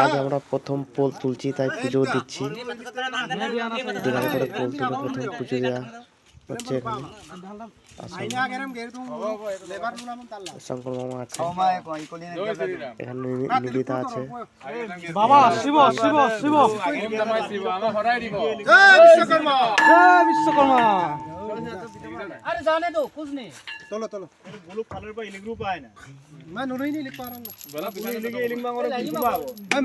আজ আমরা প্রথম পোল তুলছি, তাই পুজো দিচ্ছি। দুবার করে পোল তুলে প্রথম পুজো দেওয়া হচ্ছে। শঙ্কর মামা আছে, এখানে নিবেদিতা আছে। বাবা শিব শিব শিব বিশ্বকর্মা। अरे जाने दो कुछ नहीं। चलो चलो बोलो कलर पर इलिंग रूप आए ना मैं नुरी नहीं लिख पा रहा हूं बोला पुलिस लिखे इलिंग मांगो रे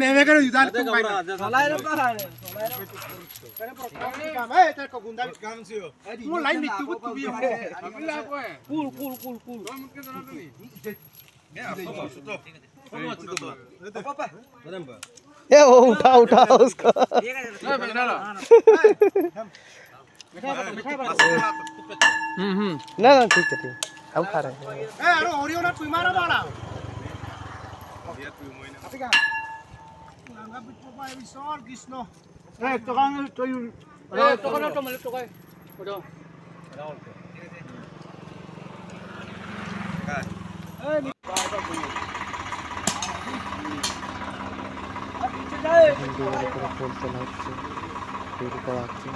मैं करे युद्ध को पाए चलाए रे पारा रे करे पर काम है तेरे को गुंडा काम से हो मो लाइन लिख तू तू भी अगला को है कूल कूल कूल कूल हम के जाना तो नहीं मैं आपको सुतो फोटो अच्छी तो पापा बदम ए वो उठा उठा उसको ना बेटा ला ना ना ठीक है, हम खा रहे हैं। ए अरे ओरियो ना तुई मारा बाड़ा ये तुई मोइना ठीक है नांगा बिट्टो पाए विशाल कृष्ण ए तो कान तो ए तो कान तो मले तो काय ओडो পোল তোলা হচ্ছে, তৈরি করা হচ্ছে।